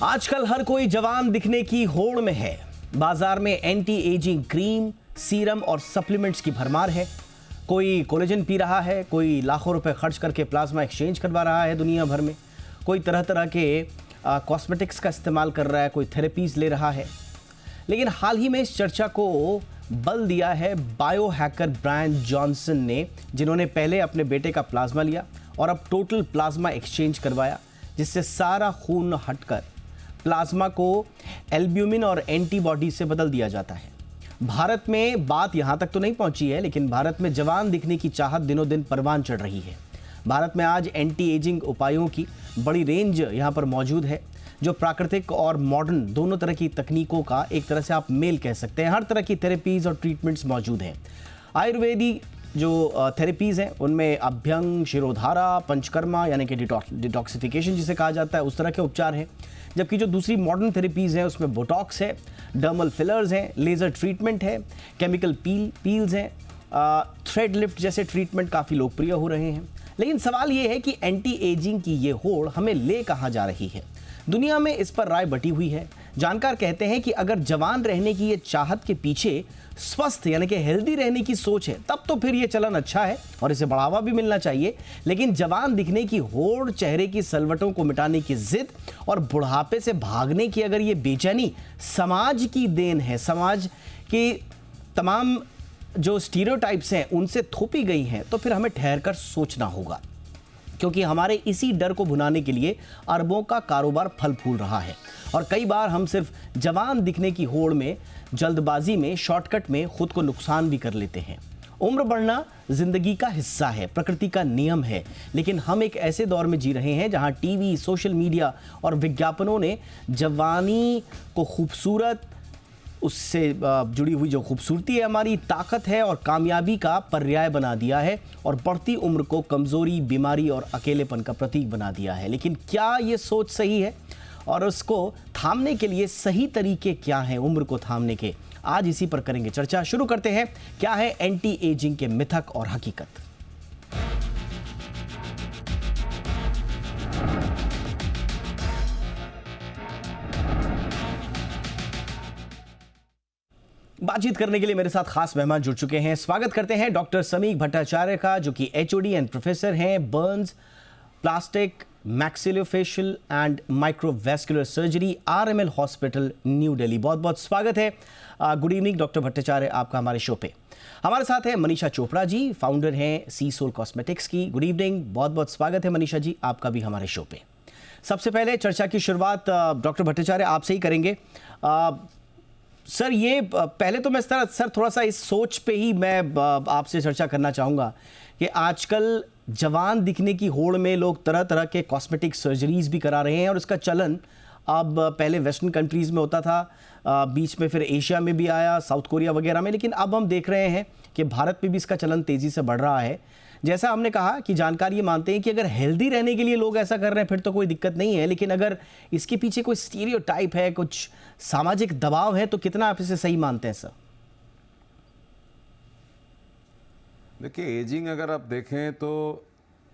आजकल हर कोई जवान दिखने की होड़ में है। बाजार में एंटी एजिंग क्रीम, सीरम और सप्लीमेंट्स की भरमार है। कोई कोलेजन पी रहा है, कोई लाखों रुपए खर्च करके प्लाज्मा एक्सचेंज करवा रहा है दुनिया भर में, कोई तरह तरह के कॉस्मेटिक्स का इस्तेमाल कर रहा है, कोई थेरेपीज ले रहा है। लेकिन हाल ही में इस चर्चा को बल दिया है बायो हैकर ब्रायन जॉनसन ने, जिन्होंने पहले अपने बेटे का प्लाज्मा लिया और अब टोटल प्लाज्मा एक्सचेंज करवाया, जिससे सारा खून हटकर प्लाज्मा को एल्ब्यूमिन और एंटीबॉडी से बदल दिया जाता है। भारत में बात यहां तक तो नहीं पहुंची है, लेकिन भारत में जवान दिखने की चाहत दिनों दिन परवान चढ़ रही है। भारत में आज एंटी एजिंग उपायों की बड़ी रेंज यहां पर मौजूद है, जो प्राकृतिक और मॉडर्न दोनों तरह की तकनीकों का एक तरह से आप मेल कह सकते हैं। हर तरह की थेरेपीज और ट्रीटमेंट्स मौजूद हैं। आयुर्वेदी जो थेरेपीज़ हैं उनमें अभ्यंग, शिरोधारा, पंचकर्मा यानी कि डिटॉक्सिफिकेशन जिसे कहा जाता है, उस तरह के उपचार हैं। जबकि जो दूसरी मॉडर्न थेरेपीज़ हैं उसमें बोटॉक्स है, डर्मल फिलर्स हैं, लेज़र ट्रीटमेंट है, केमिकल पील्स हैं, थ्रेड लिफ्ट जैसे ट्रीटमेंट काफ़ी लोकप्रिय हो रहे हैं। लेकिन सवाल ये है कि एंटी एजिंग की ये होड़ हमें ले कहाँ जा रही है। दुनिया में इस पर राय बटी हुई है। जानकार कहते हैं कि अगर जवान रहने की ये चाहत के पीछे स्वस्थ यानी कि हेल्दी रहने की सोच है, तब तो फिर ये चलन अच्छा है और इसे बढ़ावा भी मिलना चाहिए। लेकिन जवान दिखने की होड़, चेहरे की सलवटों को मिटाने की जिद और बुढ़ापे से भागने की अगर ये बेचैनी समाज की देन है, समाज की तमाम जो स्टीरियोटाइप्स हैं उनसे थोपी गई हैं, तो फिर हमें ठहर कर सोचना होगा, क्योंकि हमारे इसी डर को भुनाने के लिए अरबों का कारोबार फल फूल रहा है। और कई बार हम सिर्फ जवान दिखने की होड़ में, जल्दबाजी में, शॉर्टकट में खुद को नुकसान भी कर लेते हैं। उम्र बढ़ना जिंदगी का हिस्सा है, प्रकृति का नियम है। लेकिन हम एक ऐसे दौर में जी रहे हैं जहां टीवी, सोशल मीडिया और विज्ञापनों ने जवानी को खूबसूरत, उससे जुड़ी हुई जो खूबसूरती है, हमारी ताकत है और कामयाबी का पर्याय बना दिया है, और बढ़ती उम्र को कमज़ोरी, बीमारी और अकेलेपन का प्रतीक बना दिया है। लेकिन क्या ये सोच सही है और उसको थामने के लिए सही तरीके क्या हैं उम्र को थामने के? आज इसी पर करेंगे चर्चा। शुरू करते हैं, क्या है एंटी एजिंग के मिथक और हकीकत। बातचीत करने के लिए मेरे साथ खास मेहमान जुड़ चुके हैं। स्वागत करते हैं डॉक्टर समीक भट्टाचार्य का, जो कि एचओडी एंड प्रोफेसर हैं Burns, plastic, maxillofacial and microvascular surgery, RML hospital, new Delhi. बहुत बहुत स्वागत है। गुड इवनिंग डॉक्टर भट्टाचार्य, आपका हमारे शो पे। हमारे साथ है मनीषा चोपड़ा जी, फाउंडर हैं सी सोल कॉस्मेटिक्स की। गुड इवनिंग, बहुत बहुत स्वागत है मनीषा जी, आपका भी हमारे शो पे। सबसे पहले चर्चा की शुरुआत डॉक्टर भट्टाचार्य आपसे ही करेंगे। सर, ये पहले तो मैं सर थोड़ा सा इस सोच पे ही मैं आपसे चर्चा करना चाहूँगा कि आजकल जवान दिखने की होड़ में लोग तरह तरह के कॉस्मेटिक सर्जरीज भी करा रहे हैं, और इसका चलन अब पहले वेस्टर्न कंट्रीज़ में होता था, बीच में फिर एशिया में भी आया, साउथ कोरिया वगैरह में, लेकिन अब हम देख रहे हैं कि भारत में भी इसका चलन तेज़ी से बढ़ रहा है। जैसा हमने कहा कि जानकार ये मानते हैं कि अगर हेल्दी रहने के लिए लोग ऐसा कर रहे हैं फिर तो कोई दिक्कत नहीं है, लेकिन अगर इसके पीछे कोई स्टीरियोटाइप है, कुछ सामाजिक दबाव है, तो कितना आप इसे सही मानते हैं सर? देखिए, एजिंग अगर आप देखें तो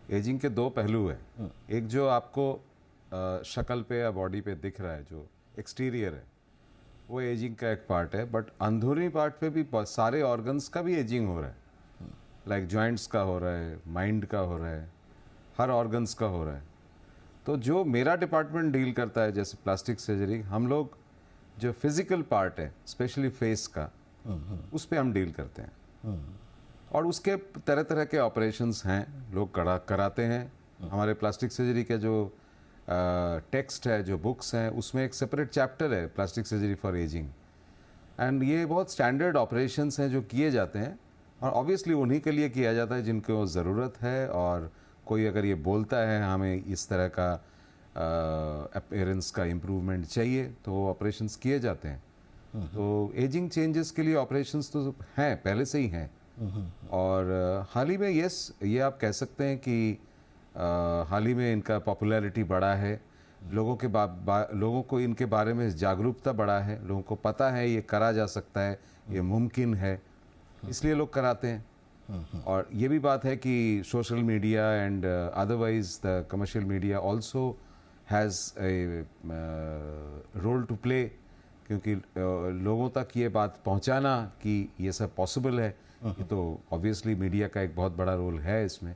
एजिंग के दो पहलू हैं। एक जो आपको शक्ल पे या बॉडी पे दिख रहा है, जो एक्सटीरियर है, वो एजिंग का एक पार्ट है। बट अंदरूनी पार्ट पे भी सारे ऑर्गन्स का भी एजिंग हो रहा है। लाइक जॉइंट्स का हो रहा है, माइंड का हो रहा है, हर ऑर्गन्स का हो रहा है। तो जो मेरा डिपार्टमेंट डील करता है, जैसे प्लास्टिक सर्जरी, हम लोग जो फिजिकल पार्ट है, स्पेशली फेस का, उस पे हम डील करते हैं। और उसके तरह तरह के ऑपरेशंस हैं, लोग कराते हैं। हमारे प्लास्टिक सर्जरी के जो टेक्स्ट है, जो बुक्स हैं, उसमें एक सेपरेट चैप्टर है plastic surgery for ageing. And ये बहुत स्टैंडर्ड ऑपरेशंस हैं जो किए जाते हैं, और ऑब्वियसली उन्हीं के लिए किया जाता है जिनको ज़रूरत है। और कोई अगर ये बोलता है हमें इस तरह का अपीयरेंस का इम्प्रूवमेंट चाहिए, तो ऑपरेशंस किए जाते हैं। तो एजिंग चेंजेस के लिए ऑपरेशंस तो हैं, पहले से ही हैं। और हाल ही में ये आप कह सकते हैं कि हाल ही में इनका पॉपुलैरिटी बढ़ा है। लोगों को इनके बारे में जागरूकता बढ़ा है, लोगों को पता है ये करा जा सकता है, ये मुमकिन है, इसलिए लोग कराते हैं। और ये भी बात है कि social media and otherwise the commercial media also has a role to play, क्योंकि लोगों तक ये बात पहुंचाना कि ये सब पॉसिबल है, ये तो ऑब्वियसली मीडिया का एक बहुत बड़ा रोल है इसमें।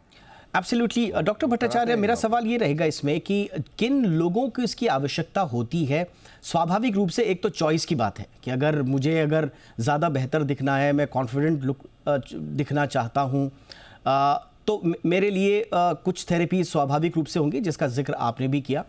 एब्सोल्युटली डॉक्टर भट्टाचार्य, मेरा सवाल ये रहेगा इसमें कि किन लोगों को इसकी आवश्यकता होती है। स्वाभाविक रूप से एक तो चॉइस की बात है कि अगर ज़्यादा बेहतर दिखना है, मैं कॉन्फिडेंट लुक दिखना चाहता हूँ, तो मेरे लिए कुछ थेरेपी स्वाभाविक रूप से होंगी, जिसका जिक्र आपने भी किया,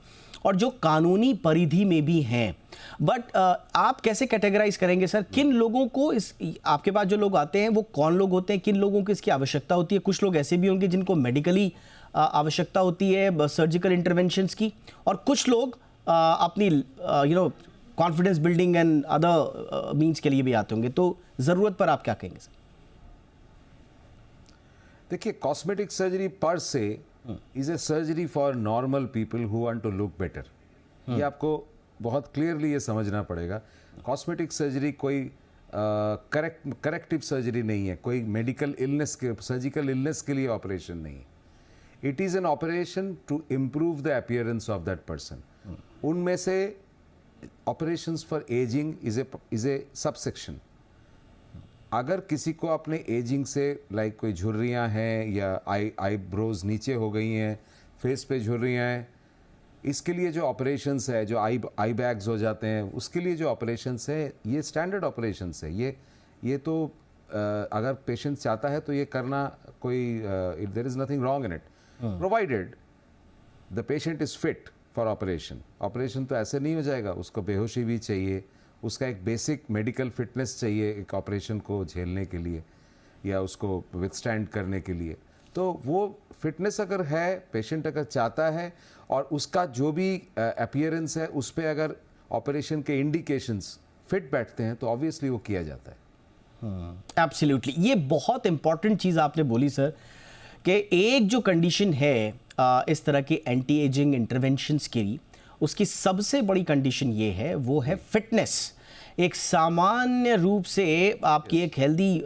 और जो कानूनी परिधि में भी हैं। बट आप कैसे कैटेगराइज करेंगे सर, किन लोगों को इस, आपके पास जो लोग आते हैं वो कौन लोग होते हैं, किन लोगों को इसकी आवश्यकता होती है? कुछ लोग ऐसे भी होंगे जिनको मेडिकली आवश्यकता होती है सर्जिकल इंटरवेंशंस की, और कुछ लोग अपनी confidence building and other means के लिए भी आते होंगे। तो ज़रूरत पर आप क्या कहेंगे सर? देखिए, cosmetic surgery per se is a surgery for normal people who want to look better. ये आपको बहुत क्लियरली ये समझना पड़ेगा। कॉस्मेटिक सर्जरी कोई करेक्टिव सर्जरी नहीं है, कोई मेडिकल इलनेस के, सर्जिकल इलनेस के लिए ऑपरेशन नहीं है। It is an operation to improve the appearance of that person. उनमें से operations for ageing is a subsection. अगर किसी को अपने एजिंग से लाइक कोई झुर्रियाँ हैं या आईब्रोज नीचे हो गई हैं, फेस पे झुर्रियाँ हैं, इसके लिए जो ऑपरेशंस है, जो आई बैग्स हो जाते हैं, उसके लिए जो ऑपरेशंस है, ये स्टैंडर्ड ऑपरेशंस है। ये तो अगर पेशेंट चाहता है तो ये करना कोई there is nothing wrong in it, provided the patient is fit for operation. Operation तो ऐसे नहीं हो जाएगा, उसको बेहोशी भी चाहिए, उसका एक बेसिक मेडिकल फिटनेस चाहिए एक ऑपरेशन को झेलने के लिए या उसको विथस्टैंड करने के लिए। तो वो फिटनेस अगर है, पेशेंट अगर चाहता है, और उसका जो भी अपीयरेंस है उस पर अगर ऑपरेशन के इंडिकेशंस फिट बैठते हैं, तो ऑब्वियसली वो किया जाता है। एब्सोल्युटली, ये बहुत इंपॉर्टेंट चीज़ आपने बोली सर, कि एक जो कंडीशन है इस तरह की एंटी एजिंग इंटरवेंशंस के लिए, उसकी सबसे बड़ी कंडीशन ये है, वो है फिटनेस। एक सामान्य रूप से आपकी एक हेल्दी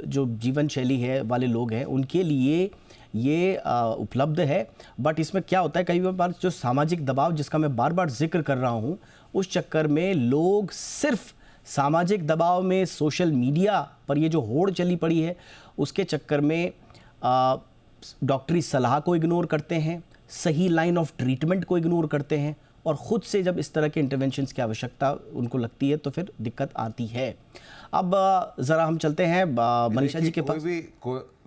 जो जीवन शैली है वाले लोग हैं, उनके लिए ये उपलब्ध है। बट इसमें क्या होता है, कई बार जो सामाजिक दबाव जिसका मैं बार बार जिक्र कर रहा हूँ, उस चक्कर में लोग सिर्फ सामाजिक दबाव में, सोशल मीडिया पर ये जो होड़ चली पड़ी है, उसके चक्कर में डॉक्टरी सलाह को इग्नोर करते हैं, सही लाइन ऑफ ट्रीटमेंट को इग्नोर करते हैं, और ख़ुद से जब इस तरह के इंटरवेंशंस की आवश्यकता उनको लगती है तो फिर दिक्कत आती है। अब ज़रा हम चलते हैं मनीषा जी के पास।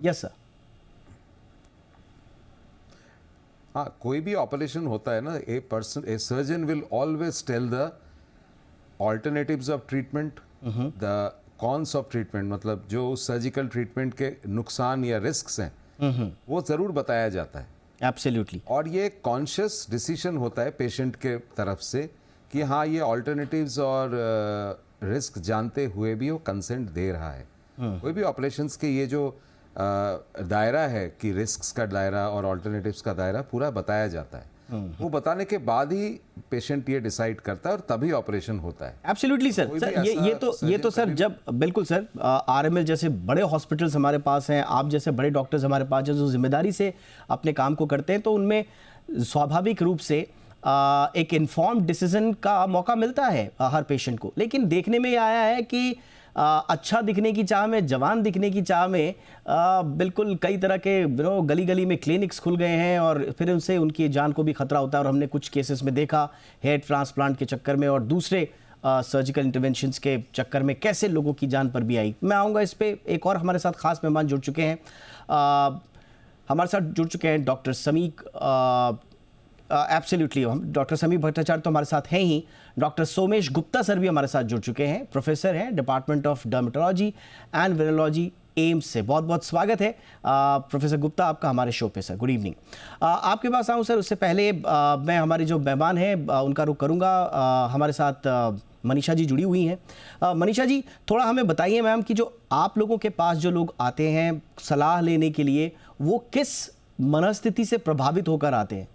Yes sir. हाँ, कोई भी ऑपरेशन होता है ना, a surgeon will always tell the alternatives of treatment, the cons of treatment, मतलब जो सर्जिकल ट्रीटमेंट के नुकसान या रिस्क्स हैं, वो ज़रूर बताया जाता है। एब्सोल्युटली। और ये कॉन्शियस डिसीजन होता है पेशेंट के तरफ से कि हाँ, ये ऑल्टरनेटिव्स और रिस्क जानते हुए भी वो कंसेंट दे रहा है। कोई भी ऑपरेशंस के ये जो दायरा है कि रिस्क्स का दायरा और ऑल्टरनेटिव्स का दायरा पूरा बताया जाता है। वो बताने के बाद ही पेशेंट ये डिसाइड करता है और तभी ऑपरेशन होता है। Absolutely sir. ये तो सर, जब बिल्कुल सर, आरएमएल जैसे बड़े हॉस्पिटल्स हमारे पास हैं, आप जैसे बड़े डॉक्टर्स हमारे पास जो जिम्मेदारी से अपने काम को करते हैं, तो उनमें स्वाभाविक रूप से एक इन्फॉर्म्ड डिसीजन का मौका मिलता है हर पेशेंट को। लेकिन देखने में ये आया है कि अच्छा दिखने की चाह में, जवान दिखने की चाह में बिल्कुल कई तरह के गली गली में क्लिनिक्स खुल गए हैं, और फिर उनसे उनकी जान को भी खतरा होता है। और हमने कुछ केसेस में देखा हेयर ट्रांसप्लांट के चक्कर में और दूसरे सर्जिकल इंटरवेंशंस के चक्कर में कैसे लोगों की जान पर भी आई। मैं आऊँगा इस पर। एक और हमारे साथ खास मेहमान जुड़ चुके हैं, हमारे साथ जुड़ चुके हैं डॉक्टर समीक। एब्सोल्युटली, हम डॉक्टर समीक भट्टाचार्य तो हमारे साथ हैं ही, डॉक्टर सोमेश गुप्ता सर भी हमारे साथ जुड़ चुके हैं, प्रोफेसर हैं department of dermatology and venereology, AIIMS से। बहुत बहुत स्वागत है प्रोफेसर गुप्ता आपका हमारे शो पे सर। Good evening. आपके पास आऊँ सर, उससे पहले मैं हमारे जो मेहमान हैं उनका रुख करूँगा। हमारे साथ मनीषा जी जुड़ी हुई हैं। मनीषा जी, थोड़ा हमें बताइए मैम कि जो आप लोगों के पास जो लोग आते हैं सलाह लेने के लिए, वो किस मनस्थिति से प्रभावित होकर आते हैं?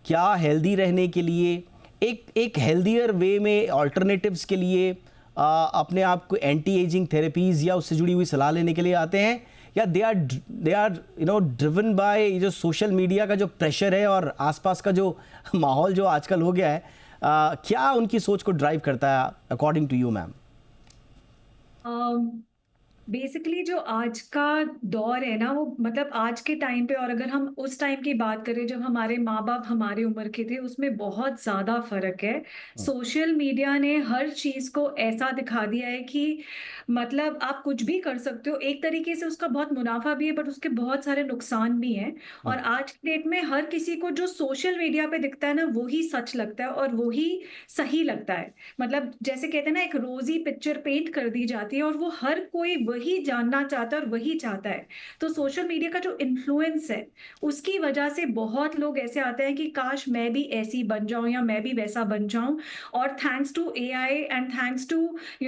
क्या हेल्दी रहने के लिए, एक हेल्दियर वे में ऑल्टरनेटिव्स के लिए अपने आप को एंटी एजिंग थेरेपीज़ या उससे जुड़ी हुई सलाह लेने के लिए आते हैं, या दे आर ड्रिवन बाय जो सोशल मीडिया का जो प्रेशर है और आसपास का जो माहौल जो आजकल हो गया है, क्या उनकी सोच को ड्राइव करता है according to you ma'am? Basically जो आज का दौर है ना, वो मतलब आज के टाइम पे, और अगर हम उस टाइम की बात करें जब हमारे माँ बाप हमारे उम्र के थे, उसमें बहुत ज़्यादा फर्क है। सोशल मीडिया ने हर चीज़ को ऐसा दिखा दिया है कि मतलब आप कुछ भी कर सकते हो। एक तरीके से उसका बहुत मुनाफा भी है, बट उसके बहुत सारे नुकसान भी हैं। और आज की डेट में हर किसी को जो सोशल मीडिया पे दिखता है ना, वही सच लगता है और वही सही लगता है। मतलब जैसे कहते हैं ना, एक रोजी पिक्चर पेंट कर दी जाती है और वो हर कोई वही जानना चाहता है और वही चाहता है। तो सोशल मीडिया का जो इन्फ्लुएंस है, उसकी वजह से बहुत लोग ऐसे आते हैं कि काश मैं भी ऐसी बन जाऊं या मैं भी वैसा बन जाऊं। और thanks to AI and thanks to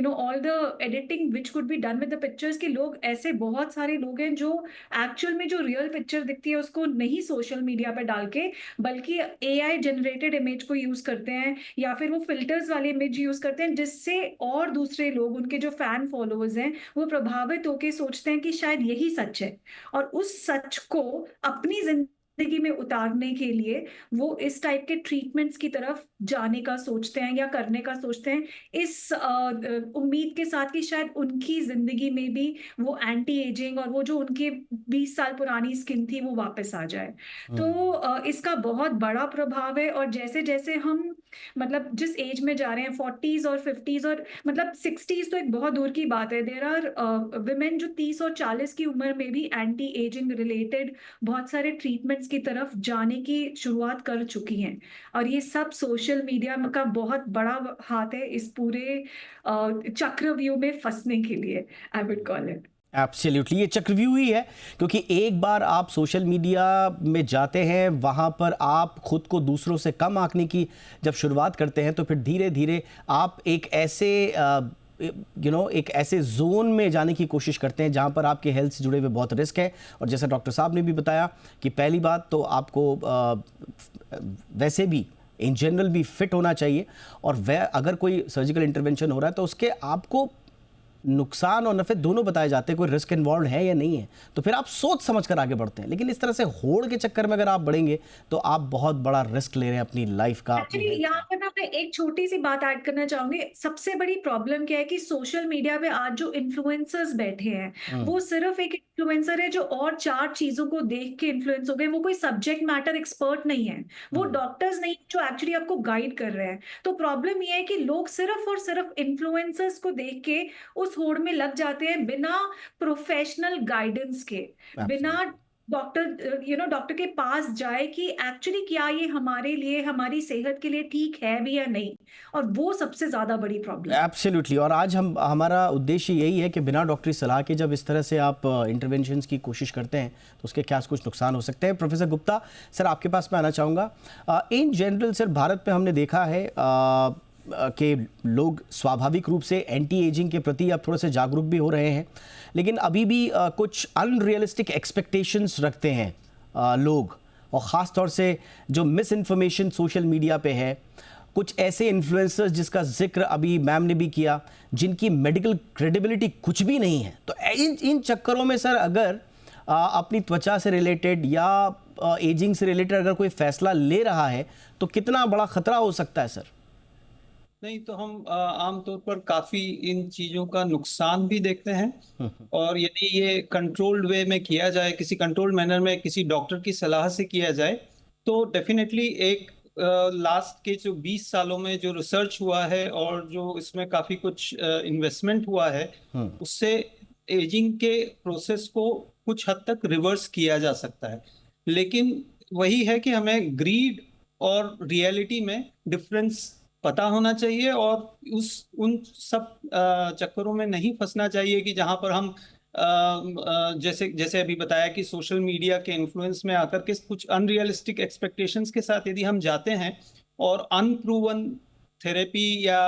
all the editing which could be done with the pictures, के लोग ऐसे बहुत सारे लोग हैं जो एक्चुअल में जो रियल पिक्चर दिखती है उसको नहीं सोशल मीडिया पे डाल के, बल्कि एआई जनरेटेड इमेज को यूज करते हैं, या फिर वो फिल्टर्स वाले इमेज यूज करते हैं, जिससे और दूसरे लोग, उनके जो फैन फॉलोअर्स हैं, वो प्रभावित होकर सोचते हैं कि शायद यही सच है। और उस सच को अपनी जिंदगी में उतारने के लिए वो इस टाइप के ट्रीटमेंट्स की तरफ जाने का सोचते हैं या करने का सोचते हैं, इस उम्मीद के साथ कि शायद उनकी जिंदगी में भी वो एंटी एजिंग और वो जो उनके 20 साल पुरानी स्किन थी वो वापस आ जाए। तो इसका बहुत बड़ा प्रभाव है। और जैसे जैसे हम मतलब जिस एज में जा रहे हैं, 40s और 50s और मतलब 60s तो एक बहुत दूर की बात है, देयर आर विमेन जो 30 और 40 की उम्र में भी एंटी एजिंग रिलेटेड बहुत सारे ट्रीटमेंट्स की तरफ जाने की शुरुआत कर चुकी हैं। और ये सब सोशल मीडिया का बहुत बड़ा हाथ है इस पूरे चक्रव्यूह में फंसने के लिए, I would call it. Absolutely, ये चक्रव्यूह ही है, क्योंकि एक बार आप सोशल मीडिया में जाते हैं, वहाँ पर आप खुद को दूसरों से कम आंकने की जब शुरुआत करते हैं, तो फिर धीरे धीरे आप एक ऐसे एक ऐसे जोन में जाने की कोशिश करते हैं जहाँ पर आपके हेल्थ से जुड़े हुए बहुत रिस्क है। और जैसे डॉक्टर साहब ने भी बताया कि पहली बात तो आपको वैसे भी इन जनरल भी फिट होना चाहिए, और वह अगर कोई सर्जिकल इंटरवेंशन हो रहा है तो उसके आपको नुकसान और नफे दोनों बताए जाते हैं, कोई रिस्क इन्वॉल्व है या नहीं है, तो फिर आप सोच समझ कर आगे बढ़ते हैं। लेकिन इस तरह से होड़ के चक्कर में अगर आप बढ़ेंगे तो आप बहुत बड़ा रिस्क ले रहे हैं अपनी लाइफ का। एक्चुअली यहाँ पे मैं एक छोटी सी बात ऐड करना चाहूंगी। सबसे बड़ी प्रॉब्लम क्या है कि सोशल मीडिया पे आज जो इन्फ्लुएंसर्स बैठे हैं, वो सिर्फ एक इन्फ्लुएंसर है जो और 4 चीजों को देख के इन्फ्लुएंस हो गए। वो कोई सब्जेक्ट मैटर एक्सपर्ट नहीं है, वो डॉक्टर्स नहीं जो एक्चुअली आपको गाइड कर रहे हैं। तो प्रॉब्लम ये है कि लोग सिर्फ और सिर्फ इन्फ्लुएंसर्स को देख के उस होड़ में लग जाते हैं, बिना प्रोफेशनल गाइडेंस के, बिना डॉक्टर के पास जाए कि एक्चुअली क्या ये हमारे लिए, हमारी सेहत के लिए ठीक है भी या नहीं। और वो सबसे ज्यादा बड़ी प्रॉब्लम है। एब्सोल्युटली, और आज हमारा उद्देश्य यही है कि बिना डॉक्टरी सलाह के जब इस तरह से आप इंटरवेंशंस की कोशिश करते हैं तो उसके क्या कुछ नुकसान हो सकते हैं। प्रोफेसर गुप्ता सर, आपके पास मैं आना चाहूँगा। इन जनरल सर, भारत में हमने देखा है कि लोग स्वाभाविक रूप से एंटी एजिंग के प्रति अब थोड़े से जागरूक भी हो रहे हैं, लेकिन अभी भी कुछ अनरियलिस्टिक एक्सपेक्टेशंस रखते हैं लोग, और ख़ास तौर से जो मिस इन्फॉर्मेशन सोशल मीडिया पे है, कुछ ऐसे इन्फ्लुएंसर्स जिसका जिक्र अभी मैम ने भी किया, जिनकी मेडिकल क्रेडिबिलिटी कुछ भी नहीं है। तो इन चक्करों में सर, अगर अपनी त्वचा से रिलेटेड या एजिंग से रिलेटेड अगर कोई फैसला ले रहा है तो कितना बड़ा खतरा हो सकता है सर? नहीं तो हम आमतौर पर काफी इन चीजों का नुकसान भी देखते हैं, और यदि ये कंट्रोल्ड वे में किया जाए, किसी कंट्रोल्ड मैनर में, किसी डॉक्टर की सलाह से किया जाए, तो डेफिनेटली एक लास्ट के जो 20 सालों में जो रिसर्च हुआ है और जो इसमें काफी कुछ इन्वेस्टमेंट हुआ है, उससे एजिंग के प्रोसेस को कुछ हद तक रिवर्स किया जा सकता है। लेकिन वही है कि हमें ग्रीड और रियलिटी में डिफरेंस पता होना चाहिए, और उन सब चक्करों में नहीं फंसना चाहिए कि जहां पर हम जैसे अभी बताया कि सोशल मीडिया के इन्फ्लुएंस में आकर के कुछ अनरियलिस्टिक एक्सपेक्टेशंस के साथ यदि हम जाते हैं और अनप्रूवन थेरेपी या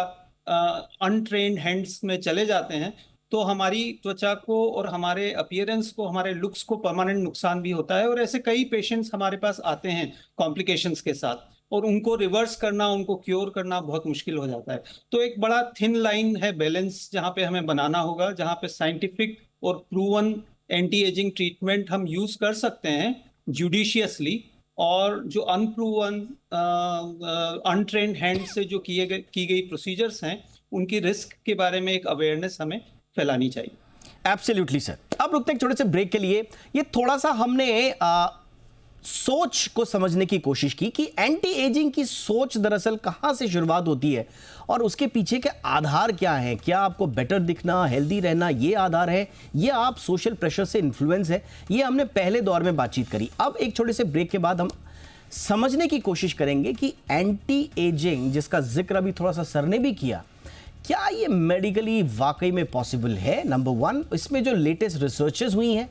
अनट्रेन्ड हैंड्स में चले जाते हैं, तो हमारी त्वचा को और हमारे अपीयरेंस को, हमारे लुक्स को परमानेंट नुकसान भी होता है। और ऐसे कई पेशेंट्स हमारे पास आते हैं कॉम्प्लिकेशंस के साथ, और उनको रिवर्स करना, उनको क्योर करना बहुत मुश्किल हो जाता है। तो एक बड़ा थिन लाइन है बैलेंस, जहाँ पे हमें बनाना होगा, जहाँ पे साइंटिफिक और प्रूवन एंटी एजिंग ट्रीटमेंट हम यूज कर सकते हैं जुडिशियसली, और जो अनप्रूवन अनट्रेन्ड हैंड से जो की गई प्रोसीजर्स हैं उनकी रिस्क के बारे में एक अवेयरनेस हमें फैलानी चाहिए। Absolutely sir. अब रुकते हैं एक छोटे से ब्रेक के लिए। ये थोड़ा सा हमने सोच को समझने की कोशिश की कि एंटी एजिंग की सोच दरअसल कहां से शुरुआत होती है और उसके पीछे के आधार क्या हैं। क्या आपको बेटर दिखना, हेल्दी रहना ये आधार है, ये आप सोशल प्रेशर से इन्फ्लुएंस है? ये हमने पहले दौर में बातचीत करी। अब एक छोटे से ब्रेक के बाद हम समझने की कोशिश करेंगे कि एंटी एजिंग जिसका जिक्र अभी थोड़ा सा सर ने भी किया, क्या ये मेडिकली वाकई में पॉसिबल है? नंबर वन, इसमें जो लेटेस्ट रिसर्चेस हुई हैं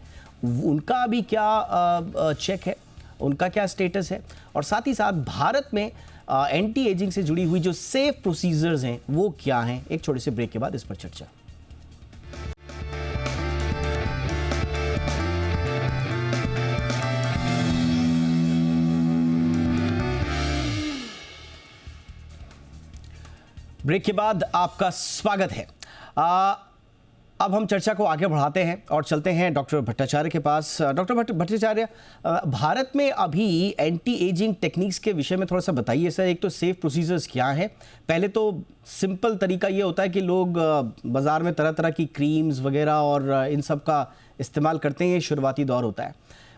उनका अभी क्या चेक है, उनका क्या स्टेटस है, और साथ ही साथ भारत में एंटी एजिंग से जुड़ी हुई जो सेफ प्रोसीजर्स हैं वो क्या हैं? एक छोटे से ब्रेक के बाद इस पर चर्चा। ब्रेक के बाद आपका स्वागत है। अब हम चर्चा को आगे बढ़ाते हैं और चलते हैं डॉक्टर भट्टाचार्य के पास। डॉक्टर भट्टाचार्य, भारत में अभी एंटी एजिंग टेक्निक्स के विषय में थोड़ा सा बताइए सर। एक तो सेफ प्रोसीजर्स क्या हैं? पहले तो सिंपल तरीका ये होता है कि लोग बाज़ार में तरह तरह की क्रीम्स वगैरह और इन सब का इस्तेमाल करते हैं, ये शुरुआती दौर होता है।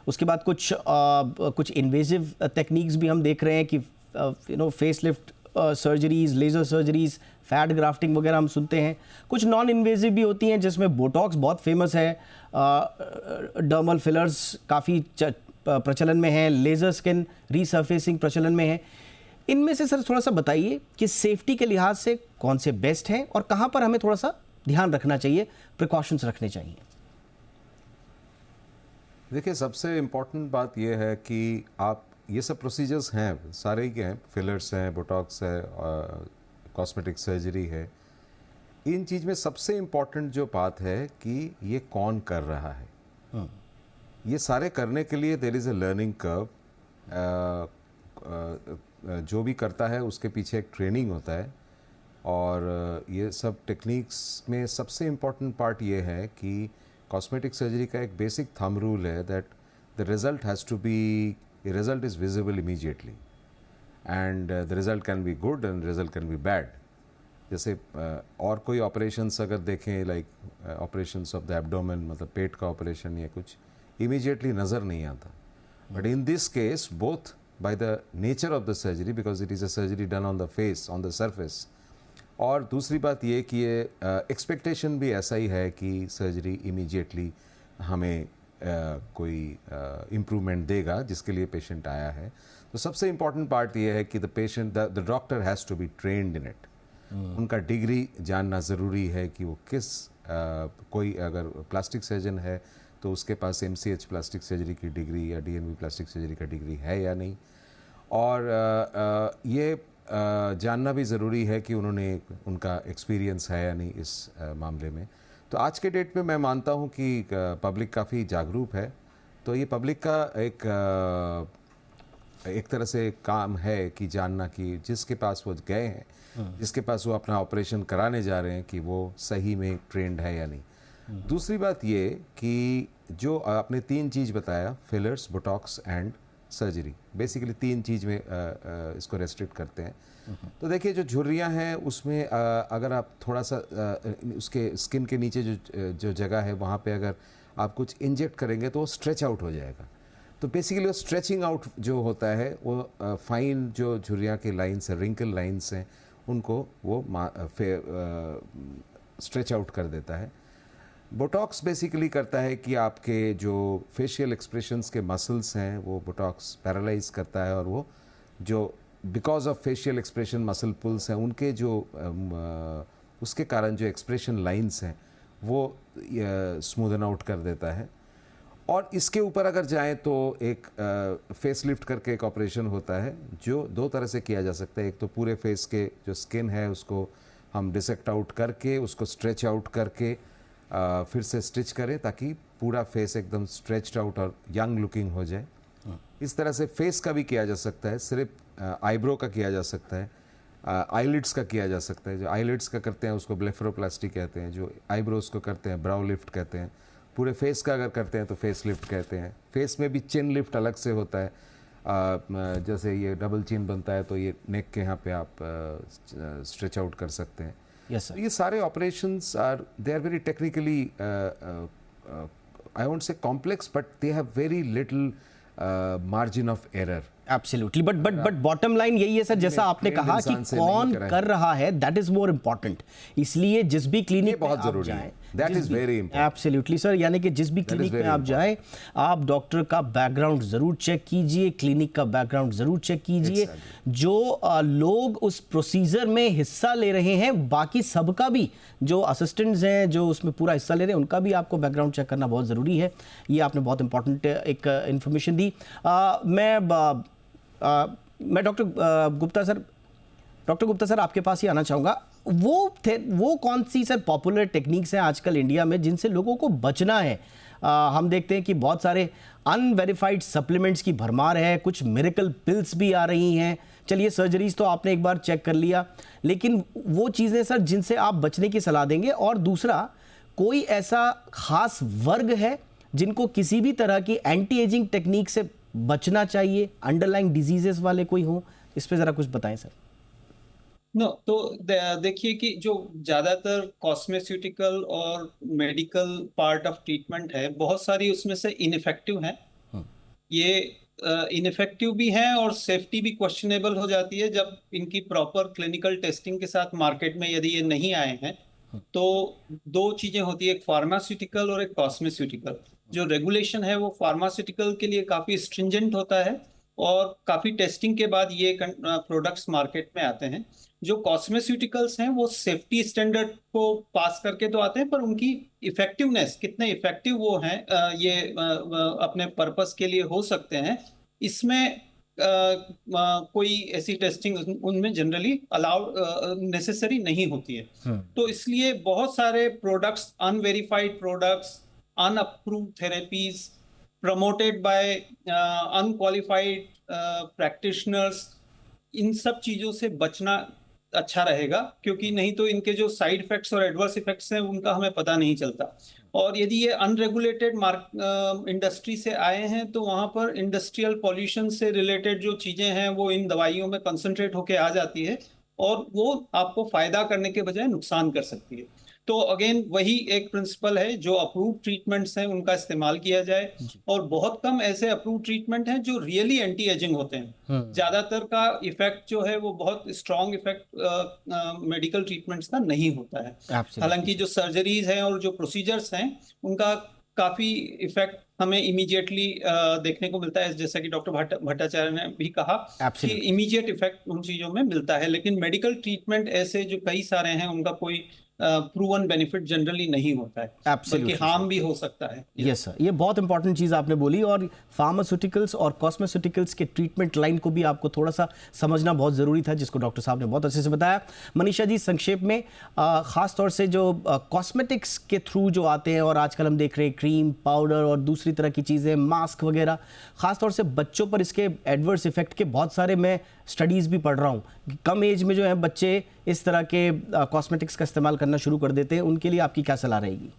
उसके बाद कुछ इन्वेजिव टेक्निक्स भी हम देख रहे हैं कि face lift surgeries, laser surgeries, fat grafting वगैरह हम सुनते हैं। कुछ नॉन इन्वेजिव भी होती हैं जिसमें बोटॉक्स बहुत फेमस है, डर्मल फिलर्स काफ़ी प्रचलन में है, लेज़र स्किन रीसर्फेसिंग प्रचलन में है। इनमें से सर थोड़ा सा बताइए कि सेफ्टी के लिहाज से कौन से बेस्ट हैं और कहाँ पर हमें थोड़ा सा ध्यान रखना चाहिए, प्रिकॉशंस रखने चाहिए। देखिए, सबसे इम्पॉर्टेंट बात यह है कि आप ये सब प्रोसीजर्स हैं, सारे ही के हैं, फिलर्स हैं, बोटॉक्स है, कॉस्मेटिक सर्जरी है। इन चीज़ में सबसे इम्पॉर्टेंट जो बात है कि ये कौन कर रहा है। ये सारे करने के लिए there is a learning curve. जो भी करता है उसके पीछे एक ट्रेनिंग होता है, और ये सब टेक्निक्स में सबसे इम्पॉर्टेंट पार्ट ये है कि कॉस्मेटिक सर्जरी का एक बेसिक थंब रूल है that the result has to be, the result is visible immediately, and the result can be good and result can be bad. जैसे और कोई ऑपरेशंस अगर देखें, like operations of the abdomen, मतलब पेट का operation, या कुछ इमीडिएटली नज़र नहीं आता। But in this case both by the nature of the surgery, because it is a surgery done on the face, on the surface, और दूसरी बात ये कि ये एक्सपेक्टेशन भी ऐसा ही है कि सर्जरी इमीडिएटली हमें कोई इम्प्रूवमेंट देगा जिसके लिए पेशेंट आया है। तो सबसे इम्पॉर्टेंट पार्ट ये है कि the doctor has to be trained in it. उनका डिग्री जानना ज़रूरी है कि वो किस कोई अगर प्लास्टिक सर्जन है तो उसके पास MCH प्लास्टिक सर्जरी की डिग्री या DNB प्लास्टिक सर्जरी का डिग्री है या नहीं, और ये जानना भी ज़रूरी है कि उनका एक्सपीरियंस है या नहीं इस मामले में। तो आज के डेट में मैं मानता हूँ कि पब्लिक काफ़ी जागरूक है, तो ये पब्लिक का एक तरह से काम है कि जानना कि जिसके पास वो गए हैं, जिसके पास वो अपना ऑपरेशन कराने जा रहे हैं, कि वो सही में ट्रेंड है या नहीं। दूसरी बात ये कि जो आपने 3 चीज़ बताया, fillers, Botox and surgery, basically 3 चीज़ में इसको रेस्ट्रिक्ट करते हैं। तो देखिए, जो झुर्रियाँ हैं उसमें अगर आप थोड़ा सा उसके स्किन के नीचे जो जगह है वहाँ पे अगर आप कुछ इंजेक्ट करेंगे तो वो स्ट्रेच आउट हो जाएगा। तो बेसिकली वो स्ट्रेचिंग आउट जो होता है वो फाइन जो झुर्रियाँ की लाइन्स हैं, रिंकल लाइन्स हैं, उनको वो स्ट्रेच आउट कर देता है। बोटॉक्स बेसिकली करता है कि आपके जो फेशियल एक्सप्रेशंस के मसल्स हैं वो बोटॉक्स पैरालाइज करता है, और वो जो because of facial expression muscle pulls हैं उनके जो उसके कारण जो एक्सप्रेशन लाइंस हैं वो स्मूदन आउट कर देता है। और इसके ऊपर अगर जाएं तो एक फेस लिफ्ट करके एक ऑपरेशन होता है जो 2 तरह से किया जा सकता है। एक तो पूरे फेस के जो स्किन है उसको हम डिसेक्ट आउट करके उसको स्ट्रेच आउट करके फिर से स्टिच करें ताकि पूरा फेस एकदम स्ट्रेच्ड आउट और यंग लुकिंग हो जाए। इस तरह से फेस का भी किया जा सकता है, सिर्फ आईब्रो का किया जा सकता है, आईलिड्स का किया जा सकता है। जो आईलिड्स का करते हैं उसको ब्लेफरोप्लास्टी कहते हैं, जो आईब्रोज को करते हैं ब्राउ लिफ्ट कहते हैं। पूरे फेस का अगर करते हैं तो फेस लिफ्ट कहते हैं। फेस में भी चिन लिफ्ट अलग से होता है। जैसे ये डबल चिन बनता है तो ये नेक के यहाँ पे आप स्ट्रेच आउट कर सकते हैं। Yes sir. ये सारे operations they are very technically, I won't say complex, but they have very little margin of error. Absolutely, but bottom line यही है सर, जैसा आपने कहा कि इंसान से कौन नहीं कर रहा है, दैट इज मोर इम्पोर्टेंट। इसलिए जिस भी क्लिनिक बहुत जरूरी है, that is very important. Absolutely sir, यानी कि जिस भी क्लिनिक में आप जाएं, आप डॉक्टर का बैकग्राउंड जरूर चेक कीजिए, क्लिनिक का बैकग्राउंड जरूर चेक कीजिए। जो लोग उस प्रोसीजर में हिस्सा ले रहे हैं, बाकी सबका भी, जो असिस्टेंट्स हैं जो उसमें पूरा हिस्सा ले रहे हैं, उनका भी आपको बैकग्राउंड चेक करना बहुत ज़रूरी है। ये आपने बहुत इंपॉर्टेंट एक इन्फॉर्मेशन दी। मैं डॉक्टर गुप्ता सर आपके पास ही आना चाहूँगा। वो कौन सी सर पॉपुलर टेक्निक्स हैं आजकल इंडिया में जिनसे लोगों को बचना है? हम देखते हैं कि बहुत सारे अनवेरिफाइड सप्लीमेंट्स की भरमार है, कुछ मिरेकल पिल्स भी आ रही हैं। चलिए, सर्जरीज तो आपने एक बार चेक कर लिया, लेकिन वो चीज़ें सर जिनसे आप बचने की सलाह देंगे। और दूसरा, कोई ऐसा खास वर्ग है जिनको किसी भी तरह की एंटी एजिंग टेक्निक से बचना चाहिए, अंडरलाइंग डिजीजेस वाले कोई हो? इस पे ज़रा कुछ बताएं सर। तो देखिए कि जो ज़्यादातर कॉस्मेस्यूटिकल और मेडिकल पार्ट ऑफ ट्रीटमेंट है, बहुत सारी उसमें से इनइफेक्टिव हैं। ये इनइफेक्टिव भी हैं और सेफ्टी भी क्वेश्चनेबल हो जाती है जब इनकी प्रॉपर क्लिनिकल टेस्टिंग के साथ मार्केट में यदि ये नहीं आए हैं। तो दो चीज़ें होती है, एक फार्मास्यूटिकल और एक कॉस्मेस्यूटिकल। जो रेगुलेशन है वो फार्मास्यूटिकल के लिए काफ़ी स्ट्रिंजेंट होता है और काफ़ी टेस्टिंग के बाद ये प्रोडक्ट्स मार्केट में आते हैं। जो कॉस्मेस्यूटिकल्स हैं वो सेफ्टी स्टैंडर्ड को पास करके तो आते हैं, पर उनकी इफेक्टिवनेस, कितने इफेक्टिव वो हैं, ये अपने पर्पस के लिए हो सकते हैं, इसमें कोई ऐसी टेस्टिंग उनमें जनरली अलाउड नेसेसरी नहीं होती है। तो इसलिए बहुत सारे products, unverified products, unapproved therapies promoted by unqualified practitioners, इन सब चीज़ों से बचना अच्छा रहेगा, क्योंकि नहीं तो इनके जो साइड इफेक्ट्स और एडवर्स इफेक्ट्स हैं उनका हमें पता नहीं चलता। और यदि ये अनरेगुलेटेड इंडस्ट्री से आए हैं तो वहाँ पर इंडस्ट्रियल पॉल्यूशन से रिलेटेड जो चीज़ें हैं वो इन दवाइयों में कंसंट्रेट होके आ जाती है और वो आपको फ़ायदा करने के बजाय नुकसान कर सकती है। तो अगेन वही एक प्रिंसिपल है, जो अप्रूव ट्रीटमेंट्स हैं उनका इस्तेमाल किया जाए। और बहुत कम ऐसे अप्रूव ट्रीटमेंट हैं जो रियली एंटी एजिंग होते हैं। ज्यादातर का इफेक्ट जो है वो बहुत स्ट्रॉन्ग इफेक्ट मेडिकल ट्रीटमेंट्स का नहीं होता है। हालांकि जो सर्जरीज हैं और जो प्रोसीजर्स हैं उनका काफी इफेक्ट हमें इमीडिएटली देखने को मिलता है, जैसा कि डॉक्टर भट्टाचार्य ने भी कहा कि इमीडिएट इफेक्ट उन चीजों में मिलता है। लेकिन मेडिकल ट्रीटमेंट ऐसे जो कई सारे हैं उनका कोई प्रूवन बेनिफिट जनरली नहीं होता है, बल्कि हार्म भी हो सकता है। यस सर, ये बहुत इंपॉर्टेंट चीज़ आपने बोली। और फार्मास्यूटिकल्स और कॉस्मेस्यूटिकल्स के ट्रीटमेंट लाइन को भी आपको थोड़ा सा समझना बहुत ज़रूरी था, जिसको डॉक्टर साहब ने बहुत अच्छे से बताया। मनीषा जी, संक्षेप में ख़ास तौर से जो कॉस्मेटिक्स के थ्रू जो आते हैं, और आजकल हम देख रहे हैं क्रीम, पाउडर और दूसरी तरह की चीज़ें, मास्क वगैरह, ख़ास तौर से बच्चों पर इसके एडवर्स इफेक्ट के बहुत सारे मैं स्टडीज़ भी पढ़ रहा हूँ। कम एज में जो है बच्चे इस तरह के कॉस्मेटिक्स का इस्तेमाल करना शुरू कर देते हैं, उनके लिए आपकी क्या सलाह रहेगी?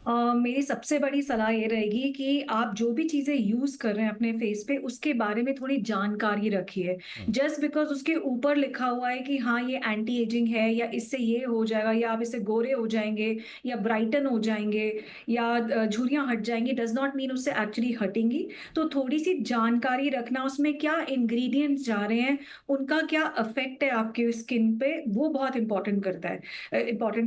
मेरी सबसे बड़ी सलाह ये रहेगी कि आप जो भी चीज़ें यूज़ कर रहे हैं अपने फेस पे, उसके बारे में थोड़ी जानकारी रखिए। जस्ट बिकॉज उसके ऊपर लिखा हुआ है कि हाँ ये एंटी एजिंग है, या इससे ये हो जाएगा, या आप इससे गोरे हो जाएंगे, या ब्राइटन हो जाएंगे, या झुर्रियाँ हट जाएंगी, डज नॉट मीन उससे एक्चुअली हटेंगी। तो थोड़ी सी जानकारी रखना, उसमें क्या इंग्रेडिएंट्स जा रहे हैं, उनका क्या इफेक्ट है आपके स्किन पे, वो बहुत इंपॉर्टेंट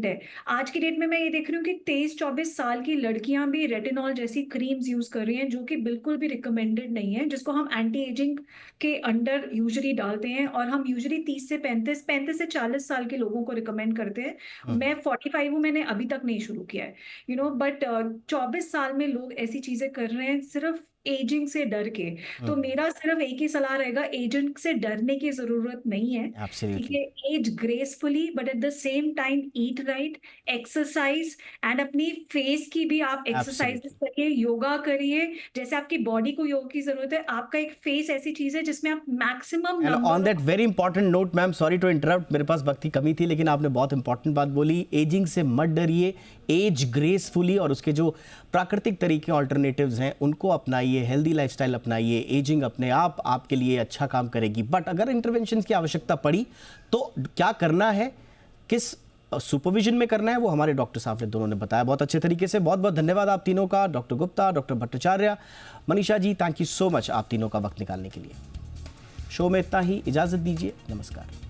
है। आज की डेट में मैं ये देख रही हूँ कि 23-24 साल की लड़कियां भी रेटिनॉल जैसी क्रीम्स यूज कर रही हैं, जो कि बिल्कुल भी रिकमेंडेड नहीं है, जिसको हम एंटी एजिंग के अंडर यूजुअली डालते हैं। और हम यूजुअली 30 से 35 से 40 साल के लोगों को रिकमेंड करते हैं। मैं 45 हूँ, मैंने अभी तक नहीं शुरू किया है, बट 24 साल में लोग ऐसी चीजें कर रहे हैं सिर्फ एजिंग से डर के। तो मेरा सिर्फ एक ही सलाह रहेगा, एजिंग से डरने की जरूरत नहीं है। ठीक है, age gracefully, but at the same time eat right, exercise, and अपनी फेस की भी आप एक्सरसाइज करिए, योगा करिए। जैसे आपकी बॉडी को योग की जरूरत है, आपका एक फेस ऐसी चीज है जिसमें आप maximum. On that very important note, ma'am sorry to interrupt, मेरे पास वक्त की कमी थी, लेकिन आपने बहुत इंपॉर्टेंट बात बोली। एजिंग से मत डरिए, एज ग्रेसफुली और उसके जो प्राकृतिक तरीके ऑल्टरनेटिव्स हैं उनको अपनाइए, हेल्दी लाइफस्टाइल अपनाइए। एजिंग अपने आप आपके लिए अच्छा काम करेगी, बट अगर इंटरवेंशन की आवश्यकता पड़ी तो क्या करना है, किस सुपरविजन में करना है, वो हमारे डॉक्टर साहब ने दोनों ने बताया बहुत अच्छे तरीके से। बहुत बहुत धन्यवाद आप तीनों का, doctor Gupta, doctor Bhattacharya, Manisha ji, thank you so much आप तीनों का वक्त निकालने के लिए। शो में इतना ही, इजाजत दीजिए, नमस्कार।